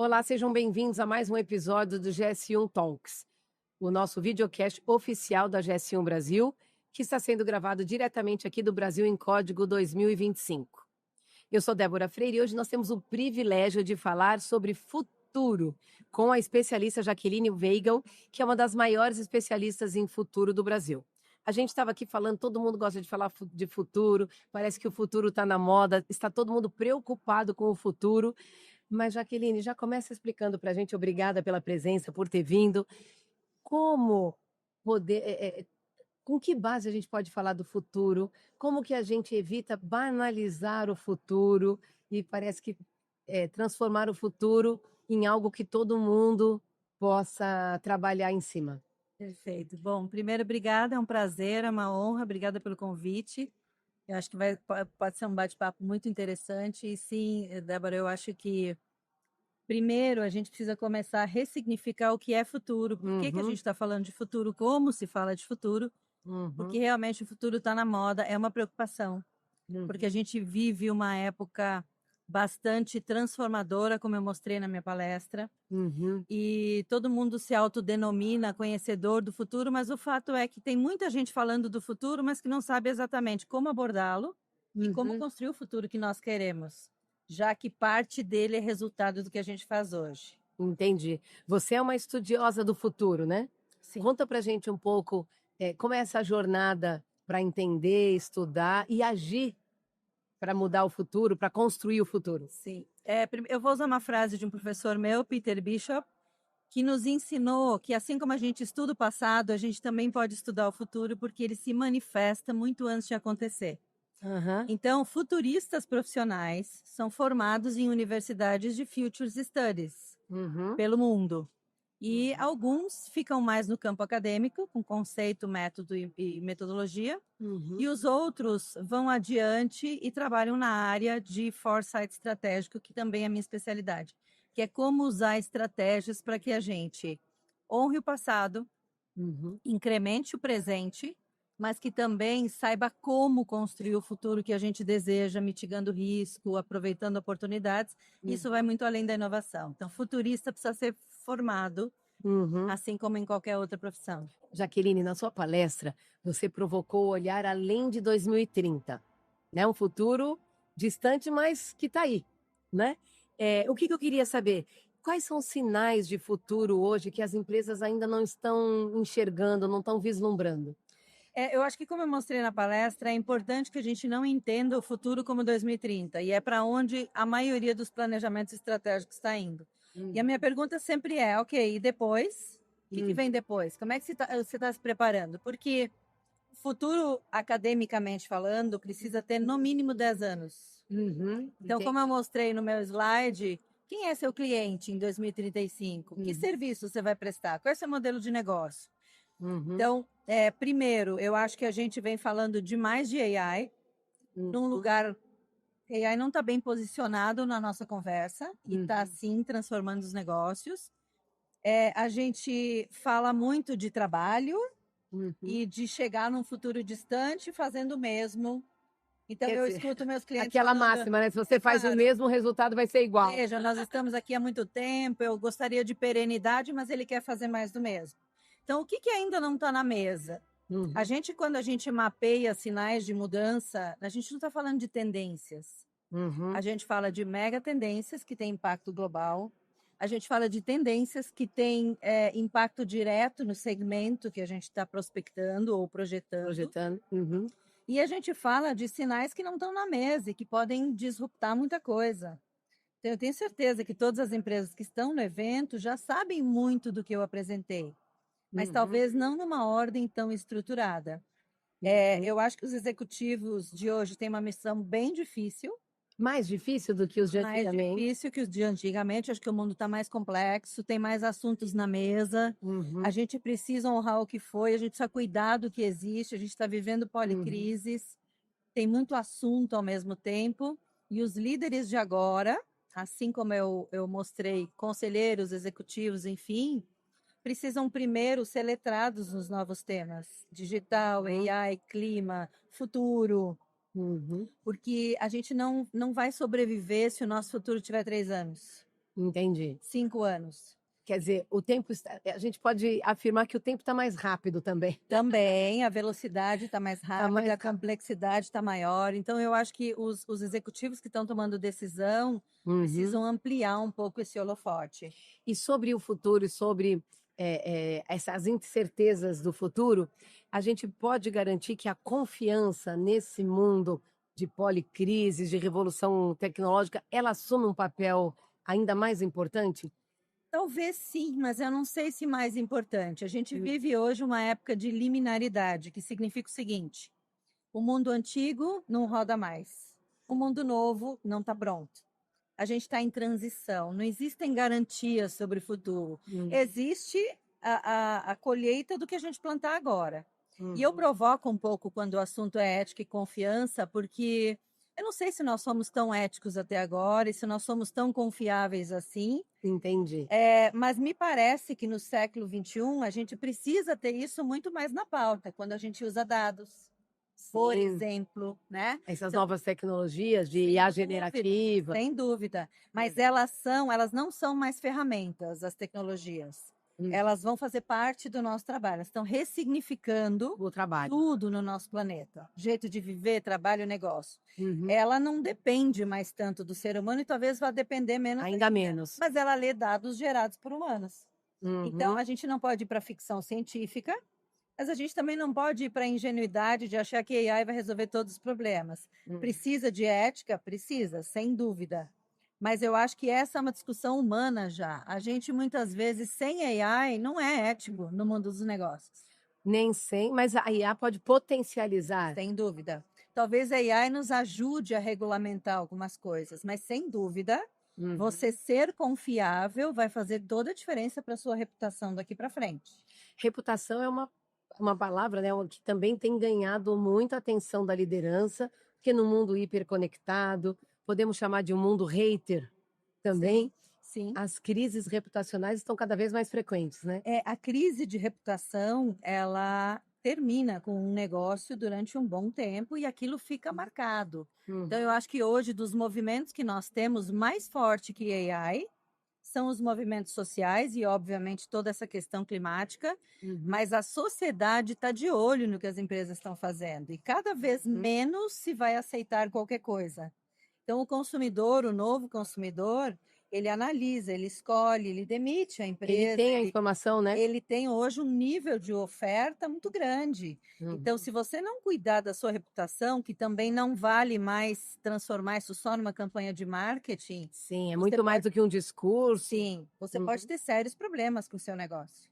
Olá, sejam bem-vindos a mais um episódio do GS1 Talks, o nosso videocast oficial da GS1 Brasil, que está sendo gravado diretamente aqui do Brasil em Código 2025. Eu sou Débora Freire e hoje nós temos o privilégio de falar sobre futuro com a especialista Jaqueline Weigel, que é uma das maiores especialistas em futuro do Brasil. A gente estava aqui falando, todo mundo gosta de falar de futuro, parece que o futuro está na moda, está todo mundo preocupado com o futuro. Mas, Jaqueline, já começa explicando para a gente, obrigada pela presença, por ter vindo, como poder, com que base a gente pode falar do futuro, como que a gente evita banalizar o futuro e parece que transformar o futuro em algo que todo mundo possa trabalhar em cima. Perfeito. Bom, primeiro, obrigada, é um prazer, é uma honra, obrigada pelo convite. Eu acho que pode ser um bate-papo muito interessante. E sim, Débora, eu acho que primeiro a gente precisa começar a ressignificar o que é futuro. Por que a gente está falando de futuro? Como se fala de futuro? Porque realmente o futuro está na moda, é uma preocupação. Porque a gente vive uma época bastante transformadora, como eu mostrei na minha palestra. E todo mundo se autodenomina conhecedor do futuro, mas o fato é que tem muita gente falando do futuro, mas que não sabe exatamente como abordá-lo e como construir o futuro que nós queremos, já que parte dele é resultado do que a gente faz hoje. Entendi. Você é uma estudiosa do futuro, né? Sim. Conta pra gente um pouco como é essa jornada para entender, estudar e agir para mudar o futuro, para construir o futuro. Sim. Eu vou usar uma frase de um professor meu, Peter Bishop, que nos ensinou que assim como a gente estuda o passado, a gente também pode estudar o futuro, porque ele se manifesta muito antes de acontecer. Então, futuristas profissionais são formados em universidades de Futures Studies pelo mundo. E alguns ficam mais no campo acadêmico, com conceito, método e metodologia, e os outros vão adiante e trabalham na área de foresight estratégico, que também é a minha especialidade, que é como usar estratégias para que a gente honre o passado, incremente o presente, mas que também saiba como construir o futuro que a gente deseja, mitigando risco, aproveitando oportunidades. Isso vai muito além da inovação. Então, futurista precisa ser formado, assim como em qualquer outra profissão. Jaqueline, na sua palestra, você provocou o olhar além de 2030, né? Um futuro distante, mas que está aí, né? O que eu queria saber? Quais são os sinais de futuro hoje que as empresas ainda não estão enxergando, não estão vislumbrando? Eu acho que, como eu mostrei na palestra, é importante que a gente não entenda o futuro como 2030, e é para onde a maioria dos planejamentos estratégicos está indo. E a minha pergunta sempre é, ok, e depois? O que vem depois? Como é que você tá se preparando? Porque o futuro, academicamente falando, precisa ter no mínimo 10 anos. Então, como eu mostrei no meu slide, quem é seu cliente em 2035? Que serviço você vai prestar? Qual é o seu modelo de negócio? Então, primeiro, eu acho que a gente vem falando demais de AI, num lugar. AI não está bem posicionado na nossa conversa e está, sim, transformando os negócios. A gente fala muito de trabalho e de chegar num futuro distante fazendo o mesmo. Então, Quer eu dizer, escuto meus clientes aquela falando, máxima, né? Se você faz o claro, mesmo, o resultado vai ser igual. veja, nós estamos aqui há muito tempo, eu gostaria de perenidade, mas ele quer fazer mais do mesmo. Então, o que ainda não está na mesa? A gente, quando a gente mapeia sinais de mudança, a gente não está falando de tendências. A gente fala de mega tendências que têm impacto global. A gente fala de tendências que têm impacto direto no segmento que a gente está prospectando ou projetando. E a gente fala de sinais que não estão na mesa e que podem disruptar muita coisa. Então, eu tenho certeza que todas as empresas que estão no evento já sabem muito do que eu apresentei, mas talvez não numa ordem tão estruturada. Eu acho que os executivos de hoje têm uma missão bem difícil, Mais difícil do que os de mais antigamente. difícil que os de antigamente. Acho que o mundo está mais complexo, tem mais assuntos na mesa. A gente precisa honrar o que foi, a gente precisa cuidar do que existe. A gente está vivendo policrises, tem muito assunto ao mesmo tempo. E os líderes de agora, assim como eu mostrei, conselheiros, executivos, enfim, precisam primeiro ser letrados nos novos temas: digital, AI, clima, futuro. Porque a gente não vai sobreviver se o nosso futuro tiver 3 anos. Entendi. 5 anos. Quer dizer, a gente pode afirmar que o tempo está mais rápido também. Também a velocidade está mais Tá mais rápida, a complexidade está maior. Então, eu acho que os executivos que estão tomando decisão Uhum. precisam ampliar um pouco esse holofote. E sobre o futuro e sobre essas incertezas do futuro, a gente pode garantir que a confiança nesse mundo de policrises, de revolução tecnológica, ela assume um papel ainda mais importante? Talvez sim, mas eu não sei se mais importante. A gente Hum. vive hoje uma época de liminaridade, que significa o seguinte: o mundo antigo não roda mais, o mundo novo não está pronto. A gente está em transição, não existem garantias sobre o futuro. Hum. Existe a colheita do que a gente plantar agora. E eu Uhum. provoco um pouco quando o assunto é ética e confiança, porque eu não sei se nós somos tão éticos até agora e se nós somos tão confiáveis assim. Entendi. Mas me parece que no século XXI a gente precisa ter isso muito mais na pauta, quando a gente usa dados, por Sim, exemplo, né? essas Então, novas tecnologias de sem IA dúvida, generativa. sem dúvida. Mas É. elas não são mais ferramentas, as tecnologias. Hum. Elas vão fazer parte do nosso trabalho. Elas estão ressignificando O trabalho. tudo no nosso planeta. Jeito de viver, trabalho, negócio. Uhum. Ela não depende mais tanto do ser humano e talvez vá depender menos Ainda ainda. menos. Mas ela lê dados gerados por humanos. Então, Uhum. a gente não pode ir para a ficção científica, mas a gente também não pode ir para a ingenuidade de achar que a AI vai resolver todos os problemas. Hum. Precisa de ética? Precisa, sem dúvida. Mas eu acho que essa é uma discussão humana já. A gente, muitas vezes, sem AI, não é ético no mundo dos negócios, Nem sei, mas a IA pode potencializar. sem dúvida. Talvez a AI nos ajude a regulamentar algumas coisas, mas, sem dúvida, Uhum. você ser confiável vai fazer toda a diferença para a sua reputação daqui para frente. Reputação é uma palavra, né, que também tem ganhado muita atenção da liderança, porque no mundo hiperconectado, podemos chamar de um mundo hater Sim, também, sim. as crises reputacionais estão cada vez mais frequentes, né? A crise de reputação, ela termina com um negócio durante um bom tempo e aquilo fica marcado. Então, eu Uhum. acho que hoje, dos movimentos que nós temos, mais forte que AI são os movimentos sociais e, obviamente, toda essa questão climática, Uhum. mas a sociedade está de olho no que as empresas estão fazendo e cada vez menos se vai aceitar qualquer coisa. Então, o consumidor, o novo consumidor, ele analisa, ele escolhe, ele demite a Ele empresa, tem a informação, né? ele tem hoje um nível de oferta muito grande. Então, Uhum. se você não cuidar da sua reputação, que também não vale mais transformar isso só numa campanha de marketing, Sim, é você muito mais pode, do que um discurso. sim, você pode Uhum. ter sérios problemas com o seu negócio.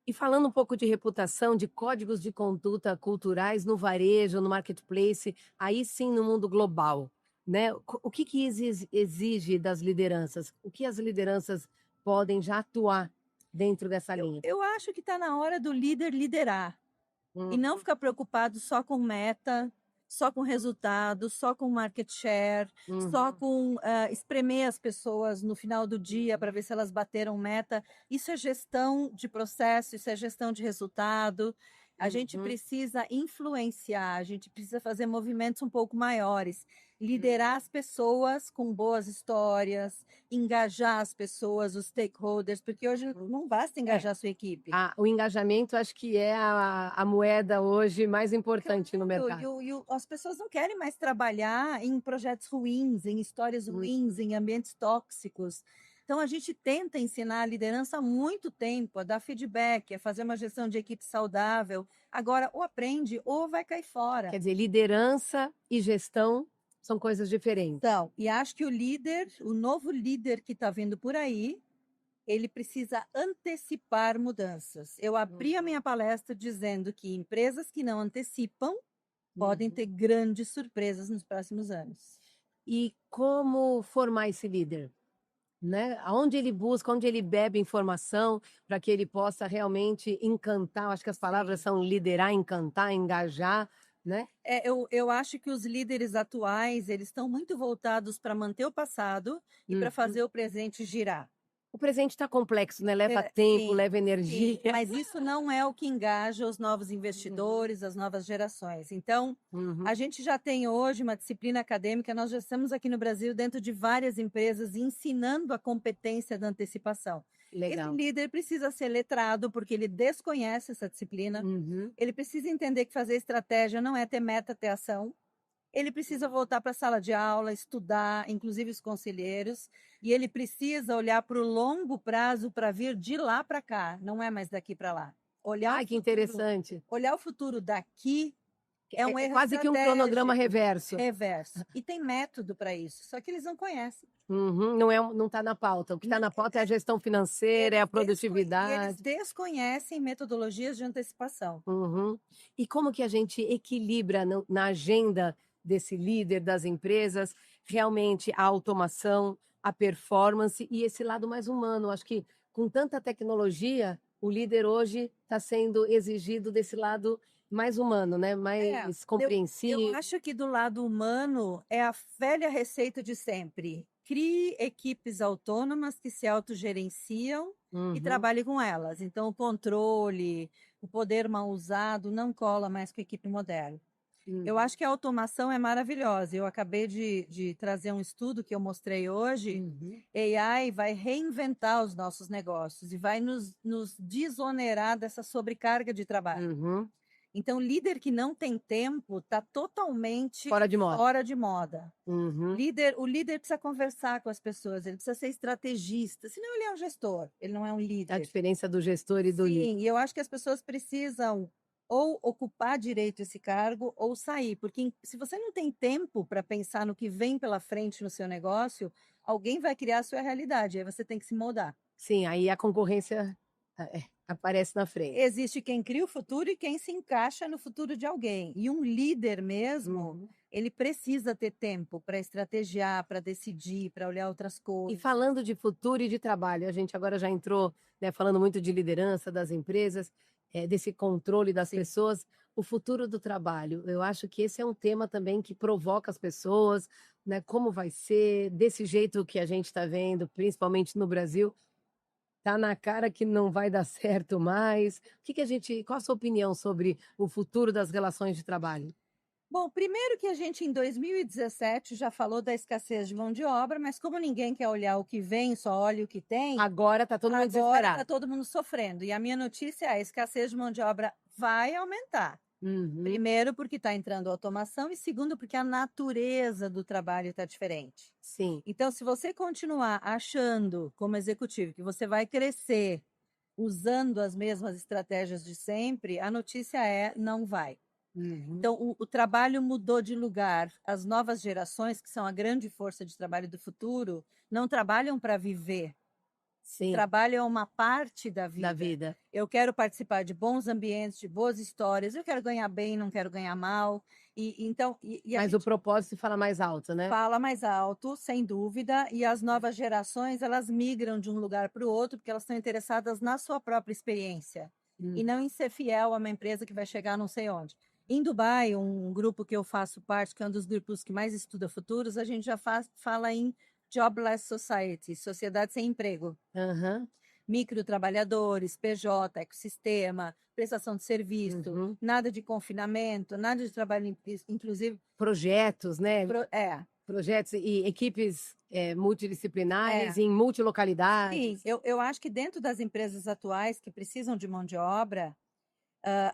E falando um pouco de reputação, de códigos de conduta culturais no varejo, no marketplace, aí sim no mundo global, né? O que que exige das lideranças? O que as lideranças podem já atuar dentro dessa linha? Eu acho que está na hora do líder liderar. E Hum. não ficar preocupado só com meta, só com resultado, só com market share, só Uhum. com espremer as pessoas no final do dia para ver se elas bateram meta. Isso é gestão de processo, isso é gestão de resultado. A gente Uhum. precisa influenciar, a gente precisa fazer movimentos um pouco maiores, liderar as pessoas com boas histórias, engajar as pessoas, os stakeholders, porque hoje não basta É, engajar a sua equipe. o engajamento acho que é a moeda hoje mais importante no Claro, mercado. as pessoas não querem mais trabalhar em projetos ruins, em histórias Hum. ruins, em ambientes tóxicos. Então, a gente tenta ensinar a liderança há muito tempo, a dar feedback, a fazer uma gestão de equipe saudável. Agora, ou aprende ou vai cair fora. Quer dizer, liderança e gestão são coisas diferentes. Então, e acho que o líder, o novo líder que está vindo por aí, ele precisa antecipar mudanças. Eu abri a Uhum. minha palestra dizendo que empresas que não antecipam podem ter Uhum. grandes surpresas nos próximos anos. E como formar esse líder, né? Aonde ele busca, onde ele bebe informação para que ele possa realmente encantar. Eu acho que as palavras Sim. são liderar, encantar, engajar, né? Eu acho que os líderes atuais, eles estão muito voltados para manter o passado e para Uhum. fazer o presente girar. O presente está complexo, né? Leva tempo, Sim, leva sim, energia. mas isso não é o que engaja os novos investidores, as novas gerações. Então, a Uhum. gente já tem hoje uma disciplina acadêmica, nós já estamos aqui no Brasil, dentro de várias empresas, ensinando a competência da antecipação. Esse Legal. líder precisa ser letrado, porque ele desconhece essa disciplina, Uhum. ele precisa entender que fazer estratégia não é ter meta, ter ação. Ele precisa voltar para a sala de aula, estudar, inclusive os conselheiros, e ele precisa olhar para o longo prazo para vir de lá para cá, não é mais daqui para lá. Ai, que interessante. Olhar o futuro daqui é um É erro quase que um cronograma estratégico, reverso. reverso. E tem método para isso, só que eles não conhecem. Uhum. Não está na pauta. O que está Não, na pauta é a gestão financeira, é a eles produtividade. desconhecem metodologias de antecipação. Uhum. E como que a gente equilibra na agenda desse líder das empresas realmente a automação, a performance e esse lado mais humano? Acho que com tanta tecnologia, o líder hoje está sendo exigido desse lado mais humano, né? É, Mais eu compreensivo. acho que do lado humano é a velha receita de sempre. Crie equipes autônomas que se autogerenciam e Uhum. trabalhe com elas. Então, o controle, o poder mal usado não cola mais com a equipe moderna. Eu Uhum. acho que a automação é maravilhosa. Eu acabei de trazer um estudo que eu mostrei hoje. Uhum. AI vai reinventar os nossos negócios e vai nos desonerar dessa sobrecarga de trabalho. Uhum. Então, líder que não tem tempo está totalmente Fora de moda. fora de moda. Uhum. O líder precisa conversar com as pessoas, ele precisa ser estrategista, senão ele é um gestor, ele não é um A líder. diferença do gestor e do líder. Sim, e eu acho que as pessoas precisam ou ocupar direito esse cargo ou sair, porque se você não tem tempo para pensar no que vem pela frente no seu negócio, alguém vai criar a sua realidade, aí você tem que se moldar. Sim, aí a concorrência aparece na frente. Existe quem cria o futuro e quem se encaixa no futuro de alguém. E um líder mesmo, Uhum. ele precisa ter tempo para estrategiar, para decidir, para olhar outras E coisas. falando de futuro e de trabalho, a gente agora já entrou, né, falando muito de liderança das empresas, desse controle das Sim. pessoas, o futuro do trabalho. Eu acho que esse é um tema também que provoca as pessoas, né? Como vai ser, desse jeito que a gente está vendo, principalmente no Brasil, tá na cara que não vai dar certo mais. Qual a sua opinião sobre o futuro das relações de trabalho? Bom, primeiro que a gente em 2017 já falou da escassez de mão de obra, mas como ninguém quer olhar o que vem, só olha o que tem, Agora tá todo mundo agora está desesperado. todo mundo sofrendo. E a minha notícia é: a escassez de mão de obra vai aumentar. Uhum, Primeiro, porque está entrando automação, e segundo, porque a natureza do trabalho está diferente. sim. Então, se você continuar achando, como executivo, que você vai crescer usando as mesmas estratégias de sempre, a notícia é: não vai. Uhum, Então, o trabalho mudou de lugar. As novas gerações, que são a grande força de trabalho do futuro, não trabalham para viver, sim, trabalham uma parte da da vida. vida. Eu quero participar de bons ambientes, de boas histórias, eu quero ganhar bem, não quero ganhar mal. E a Mas o gente propósito fala mais alto, né? fala mais alto, sem dúvida, e as novas gerações, elas migram de um lugar para o outro, porque elas estão interessadas na sua própria experiência, e Hum. não em ser fiel a uma empresa que vai chegar não sei onde. Em Dubai, um grupo que eu faço parte, que é um dos grupos que mais estuda futuros, a gente já fala em jobless society, sociedade sem emprego. Aham. Microtrabalhadores, PJ, ecossistema, prestação de serviço, Uhum. nada de confinamento, nada de trabalho inclusive. Projetos, né? É, Projetos e equipes, multidisciplinares é. em Sim, multilocalidades. eu acho que dentro das empresas atuais que precisam de mão de obra,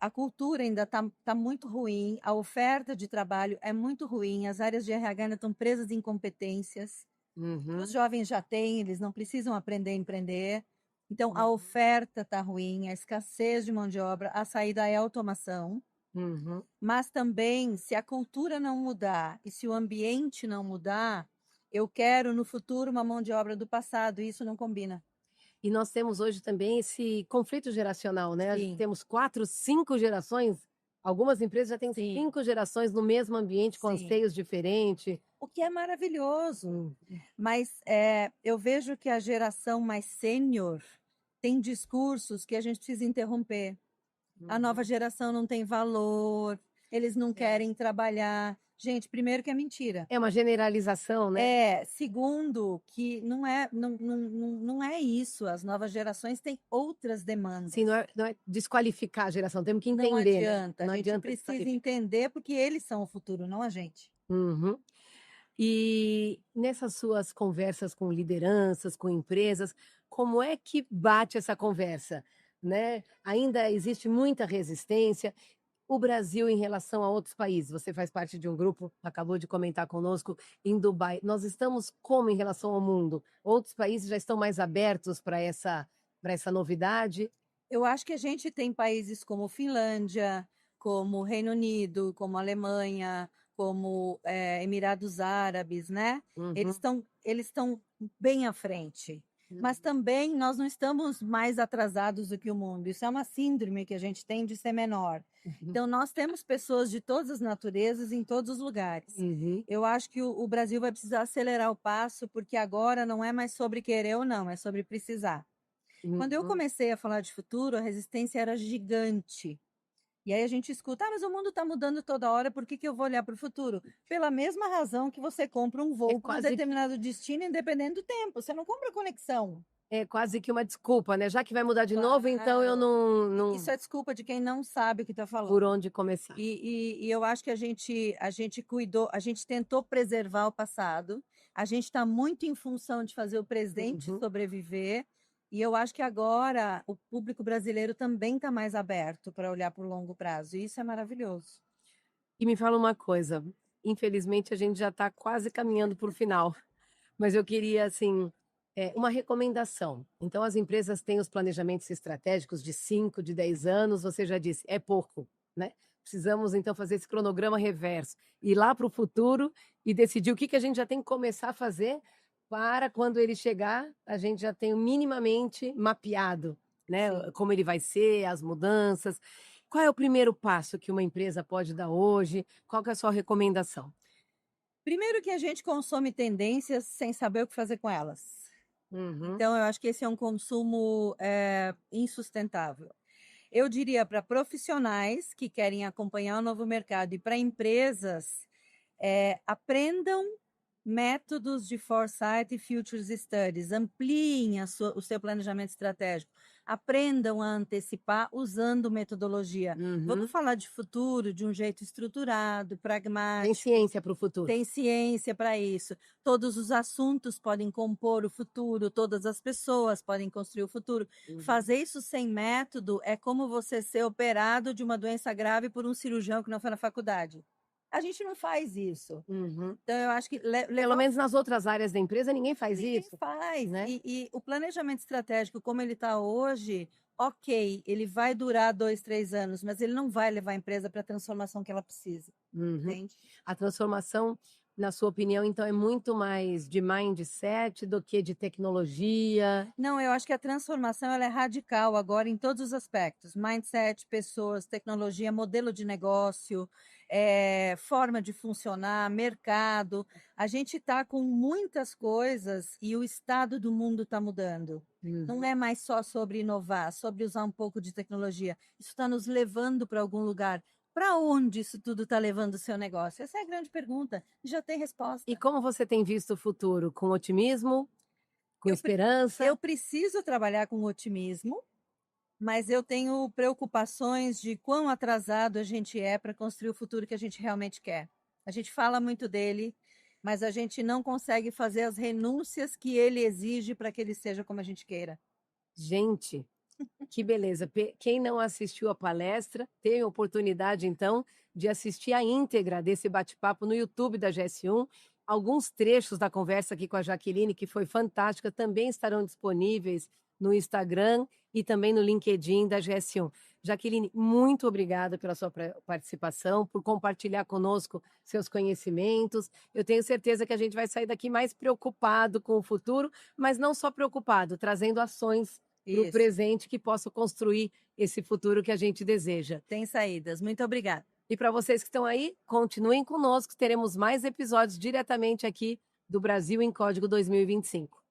a cultura ainda está muito ruim, a oferta de trabalho é muito ruim, as áreas de RH ainda estão presas em competências que os Uhum, jovens já têm, eles não precisam aprender a empreender. Então, a uhum, oferta está ruim, a escassez de mão de obra, a saída é a automação, uhum. mas também, se a cultura não mudar e se o ambiente não mudar, eu quero no futuro uma mão de obra do passado, e isso não combina. E nós temos hoje também esse conflito geracional, né? Sim. Temos 4, 5 gerações, algumas empresas já têm Sim, 5 gerações no mesmo ambiente, com sim. anseios diferentes. O que é maravilhoso, Hum, mas eu vejo que a geração mais sênior tem discursos que a gente precisa interromper. A nova uhum. geração não tem valor, eles não É. querem trabalhar. Gente, primeiro que é mentira. É uma generalização, né? Segundo, que não é isso. As novas gerações têm outras Sim, demandas. não é desqualificar a geração, temos que Não entender, né? adianta. A Não gente adianta precisa desqualificar. entender porque eles são o futuro, não a gente. Uhum. E nessas suas conversas com lideranças, com empresas, como é que bate essa conversa, né? Ainda existe muita resistência. O Brasil em relação a outros países, você faz parte de um grupo, acabou de comentar conosco, em Dubai. Nós estamos como em relação ao mundo? Outros países já estão mais abertos para essa novidade? Eu acho que a gente tem países como Finlândia, como Reino Unido, como Alemanha, como Emirados Árabes, né? Uhum, Eles estão bem à frente. Mas também nós não estamos mais atrasados do que o mundo. Isso é uma síndrome que a gente tem de ser menor. uhum, Então, nós temos pessoas de todas as naturezas em todos os lugares. uhum, Eu acho que o Brasil vai precisar acelerar o passo, porque agora não é mais sobre querer ou não, é sobre precisar. Quando eu uhum. comecei a falar de futuro, a resistência era gigante. E aí a gente escuta, mas o mundo está mudando toda hora, por que que eu vou olhar para o futuro? Pela mesma razão que você compra um É voo para um quase que determinado destino, independente do tempo. Você não compra conexão. é quase que uma desculpa, né? Já que vai mudar de novo, então eu Claro. não, Isso não é desculpa de quem não sabe o que está por falando. onde começar. E eu acho que a gente cuidou, a gente tentou preservar o passado, a gente está muito em função de fazer o presente Uhum. sobreviver, e eu acho que agora o público brasileiro também está mais aberto para olhar para o longo prazo, e isso é maravilhoso. E me fala uma coisa, infelizmente a gente já está quase caminhando para o final, mas eu queria, assim, uma recomendação. Então, as empresas têm os planejamentos estratégicos de 5, de 10 anos, você já disse, é pouco, né? Precisamos, então, fazer esse cronograma reverso, ir lá para o futuro e decidir o que que a gente já tem que começar a fazer para quando ele chegar, a gente já tem minimamente mapeado, né? Sim. Como ele vai ser, as mudanças. Qual é o primeiro passo que uma empresa pode dar hoje? Qual que é a sua recomendação? Primeiro que a gente consome tendências sem saber o que fazer com elas. Uhum, Então, eu acho que esse é um consumo insustentável. Eu diria para profissionais que querem acompanhar o novo mercado e para empresas, aprendam métodos de foresight e futures studies, ampliem o seu planejamento estratégico, aprendam a antecipar usando metodologia. Vamos uhum. falar de futuro de um jeito estruturado, Tem pragmático, ciência para o futuro. tem ciência para isso. Todos os assuntos podem compor o futuro, todas as pessoas podem construir o futuro. Uhum, Fazer isso sem método é como você ser operado de uma doença grave por um cirurgião que não foi na faculdade. A gente não faz isso. uhum. Então, eu acho que Pelo levar menos nas outras áreas da empresa ninguém faz ninguém isso, faz. né? E o planejamento estratégico, como ele está hoje, ok, ele vai durar 2, 3 anos, mas ele não vai levar a empresa para a transformação que ela precisa, Uhum. entende? A transformação, na sua opinião, então, é muito mais de mindset do que de tecnologia? Não, eu acho que a transformação ela é radical agora em todos os aspectos: mindset, pessoas, tecnologia, modelo de negócio, forma de funcionar, mercado. A gente está com muitas coisas e o estado do mundo está mudando. Não Uhum. é mais só sobre inovar, sobre usar um pouco de tecnologia. Isso está nos levando para algum lugar. Para onde isso tudo está levando o seu negócio? Essa é a grande pergunta. Já tem E resposta. como você tem visto o futuro? Com otimismo? Com Eu, pre- eu esperança? preciso trabalhar com otimismo, mas eu tenho preocupações de quão atrasado a gente é para construir o futuro que a gente realmente quer. A gente fala muito dele, mas a gente não consegue fazer as renúncias que ele exige para que ele seja como a gente queira. Gente, que beleza. Quem não assistiu a palestra, tem a oportunidade, então, de assistir a íntegra desse bate-papo no YouTube da GS1. Alguns trechos da conversa aqui com a Jaqueline, que foi fantástica, também estarão disponíveis no Instagram e também no LinkedIn da GS1. Jaqueline, muito obrigada pela sua participação, por compartilhar conosco seus conhecimentos. Eu tenho certeza que a gente vai sair daqui mais preocupado com o futuro, mas não só preocupado, trazendo ações para o Isso, presente que possa construir esse futuro que a gente deseja. tem saídas. Muito obrigada. E para vocês que estão aí, continuem conosco, teremos mais episódios diretamente aqui do Brasil em Código 2025.